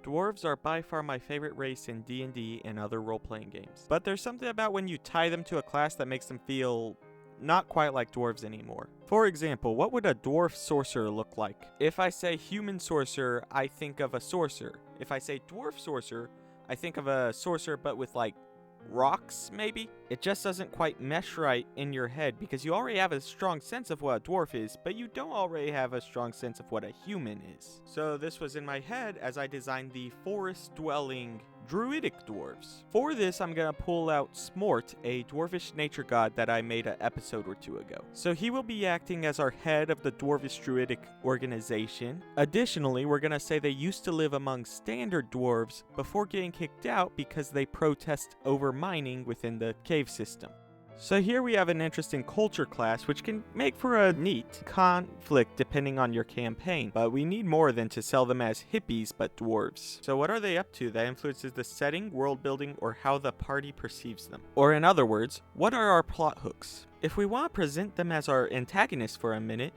Dwarves are by far my favorite race in D&D and other role-playing games. But there's something about when you tie them to a class that makes them feel not quite like dwarves anymore. For example, what would a dwarf sorcerer look like? If I say human sorcerer, I think of a sorcerer. If I say dwarf sorcerer, I think of a sorcerer but with like rocks, maybe? It just doesn't quite mesh right in your head because you already have a strong sense of what a dwarf is, but you don't already have a strong sense of what a human is. So this was in my head as I designed the forest-dwelling druidic dwarves. For this, I'm gonna pull out Smort, a dwarvish nature god that I made an episode or two ago. So he will be acting as our head of the dwarvish druidic organization. Additionally, we're gonna say they used to live among standard dwarves before getting kicked out because they protest over mining within the cave system. So here we have an interesting culture class which can make for a neat conflict depending on your campaign, but we need more than to sell them as hippies but dwarves. So what are they up to that influences the setting, world building, or how the party perceives them? Or in other words, what are our plot hooks? If we want to present them as our antagonists for a minute,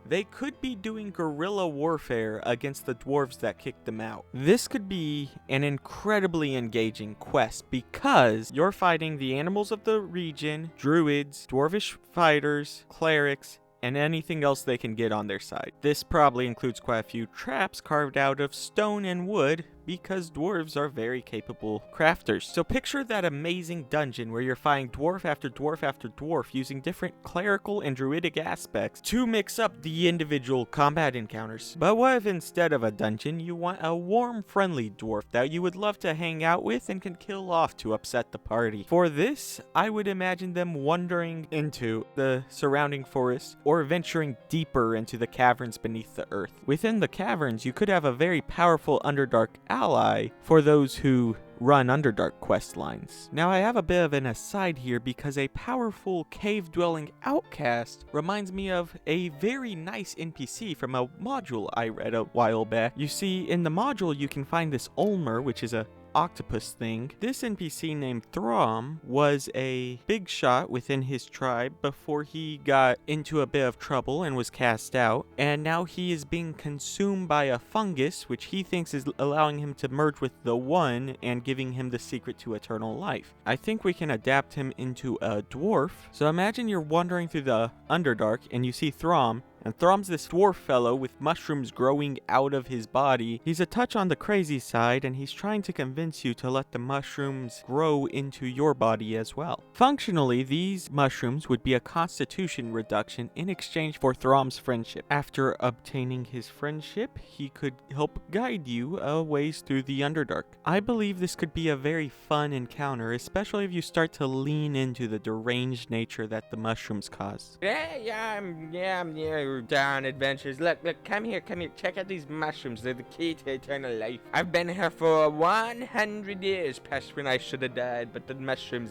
they could be doing guerrilla warfare against the dwarves that kicked them out. This could be an incredibly engaging quest because you're fighting the animals of the region, druids, dwarvish fighters, clerics, and anything else they can get on their side. This probably includes quite a few traps carved out of stone and wood because dwarves are very capable crafters. So picture that amazing dungeon where you're fighting dwarf after dwarf after dwarf using different clerical and druidic aspects to mix up the individual combat encounters. But what if instead of a dungeon, you want a warm, friendly dwarf that you would love to hang out with and can kill off to upset the party? For this, I would imagine them wandering into the surrounding forest or venturing deeper into the caverns beneath the earth. Within the caverns, you could have a very powerful Underdark ally for those who run Underdark quest lines. Now I have a bit of an aside here because a powerful cave-dwelling outcast reminds me of a very nice NPC from a module I read a while back. You see, in the module you can find this Ulmer, which is a octopus thing. This NPC named Throm was a big shot within his tribe before he got into a bit of trouble and was cast out, and now he is being consumed by a fungus which he thinks is allowing him to merge with the One and giving him the secret to eternal life. I think we can adapt him into a dwarf. So imagine you're wandering through the Underdark and you see Throm. And Throm's this dwarf fellow with mushrooms growing out of his body. He's a touch on the crazy side, and he's trying to convince you to let the mushrooms grow into your body as well. Functionally, these mushrooms would be a constitution reduction in exchange for Throm's friendship. After obtaining his friendship, he could help guide you a ways through the Underdark. I believe this could be a very fun encounter, especially if you start to lean into the deranged nature that the mushrooms cause. Yeah, down adventures. Look, come here, check out these mushrooms. They're the key to eternal life. I've been here for 100 years past when I should have died, but the mushrooms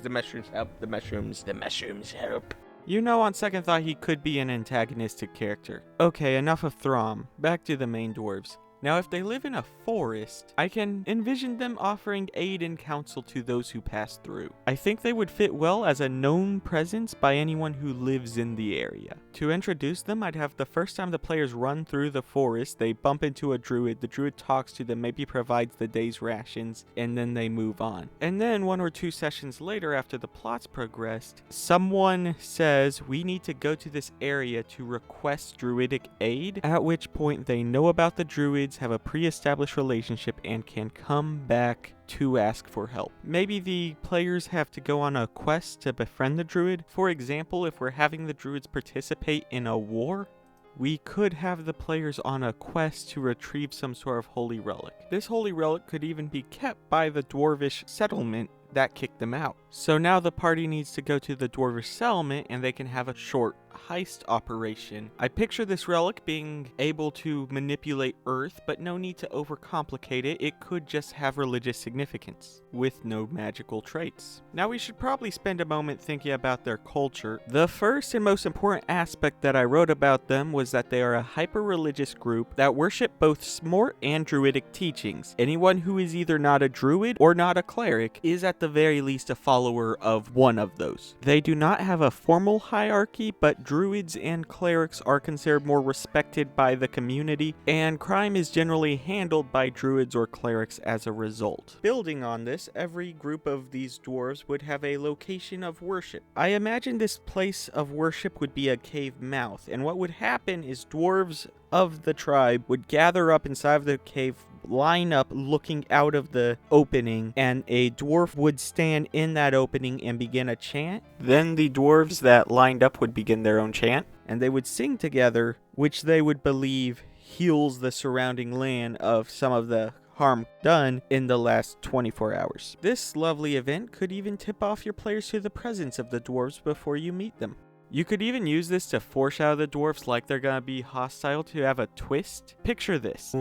help, the mushrooms help. You know, on second thought, he could be an antagonistic character. Okay, enough of Throm. Back to the main dwarves. Now, if they live in a forest, I can envision them offering aid and counsel to those who pass through. I think they would fit well as a known presence by anyone who lives in the area. To introduce them, I'd have the first time the players run through the forest, they bump into a druid, the druid talks to them, maybe provides the day's rations, and then they move on. And then 1 or 2 sessions later, after the plot's progressed, someone says, we need to go to this area to request druidic aid, at which point they know about the druids, have a pre-established relationship, and can come back to ask for help. Maybe the players have to go on a quest to befriend the druid. For example, if we're having the druids participate in a war, we could have the players on a quest to retrieve some sort of holy relic. This holy relic could even be kept by the dwarvish settlement that kicked them out. So now the party needs to go to the dwarvish settlement and they can have a short heist operation. I picture this relic being able to manipulate earth, but no need to overcomplicate it. It could just have religious significance with no magical traits. Now we should probably spend a moment thinking about their culture. The first and most important aspect that I wrote about them was that they are a hyper-religious group that worship both Smort and druidic teachings. Anyone who is either not a druid or not a cleric is at the very least a follower of one of those. They do not have a formal hierarchy, but druids and clerics are considered more respected by the community, and crime is generally handled by druids or clerics as a result. Building on this, every group of these dwarves would have a location of worship. I imagine this place of worship would be a cave mouth, and what would happen is dwarves of the tribe would gather up inside of the cave, line up looking out of the opening, and a dwarf would stand in that opening and begin a chant. Then the dwarves that lined up would begin their own chant, and they would sing together, which they would believe heals the surrounding land of some of the harm done in the last 24 hours. This lovely event could even tip off your players to the presence of the dwarves before you meet them. You could even use this to foreshadow the dwarves like they're gonna be hostile to have a twist. Picture this.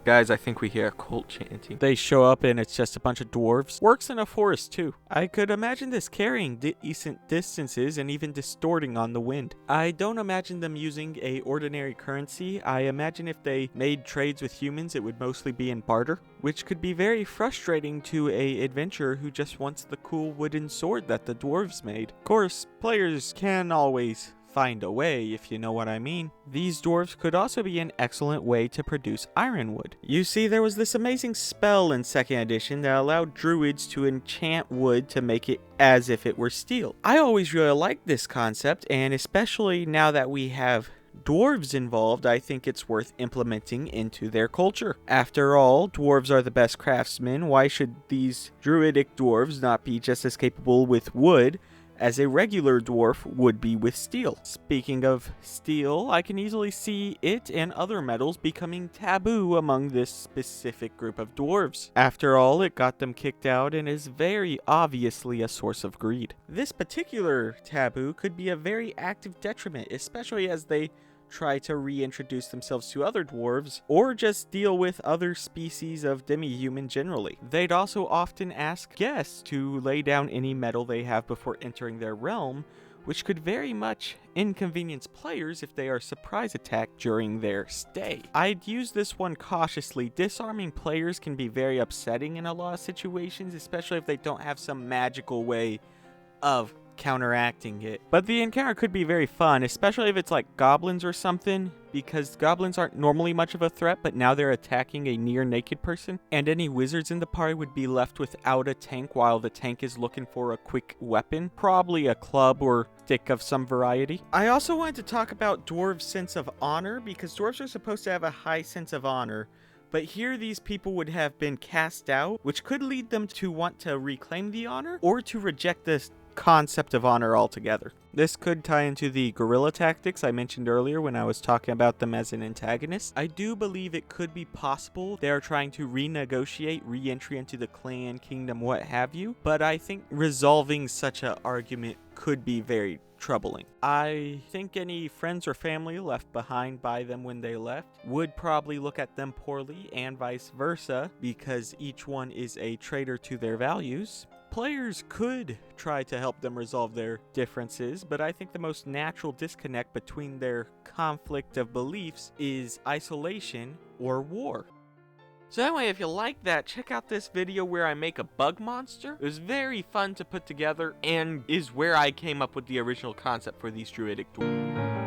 Guys, I think we hear a cult chanting. They show up and it's just a bunch of dwarves. Works in a forest too. I could imagine this carrying decent distances and even distorting on the wind. I don't imagine them using a ordinary currency. I imagine if they made trades with humans, it would mostly be in barter, which could be very frustrating to a adventurer who just wants the cool wooden sword that the dwarves made. Of course, players can always find a way, if you know what I mean. These dwarves could also be an excellent way to produce ironwood. You see, there was this amazing spell in 2nd edition that allowed druids to enchant wood to make it as if it were steel. I always really liked this concept, and especially now that we have dwarves involved, I think it's worth implementing into their culture. After all, dwarves are the best craftsmen. Why should these druidic dwarves not be just as capable with wood as a regular dwarf would be with steel? Speaking of steel, I can easily see it and other metals becoming taboo among this specific group of dwarves. After all, it got them kicked out and is very obviously a source of greed. This particular taboo could be a very active detriment, especially as they try to reintroduce themselves to other dwarves, or just deal with other species of demi-human generally. They'd also often ask guests to lay down any metal they have before entering their realm, which could very much inconvenience players if they are surprise attacked during their stay. I'd use this one cautiously. Disarming players can be very upsetting in a lot of situations, especially if they don't have some magical way of counteracting it. But the encounter could be very fun, especially if it's like goblins or something, because goblins aren't normally much of a threat, but now they're attacking a near naked person, and any wizards in the party would be left without a tank while the tank is looking for a quick weapon, probably a club or stick of some variety. I also wanted to talk about dwarves' sense of honor, because dwarves are supposed to have a high sense of honor. But here these people would have been cast out, which could lead them to want to reclaim the honor or to reject this concept of honor altogether. This could tie into the guerrilla tactics I mentioned earlier when I was talking about them as an antagonist. I do believe it could be possible they are trying to renegotiate re-entry into the clan, kingdom, what have you, but I think resolving such an argument could be very troubling. I think any friends or family left behind by them when they left would probably look at them poorly, and vice versa, because each one is a traitor to their values. Players could try to help them resolve their differences, but I think the most natural disconnect between their conflict of beliefs is isolation or war. So anyway, if you like that, check out this video where I make a bug monster. It was very fun to put together and is where I came up with the original concept for these druidic dwarves.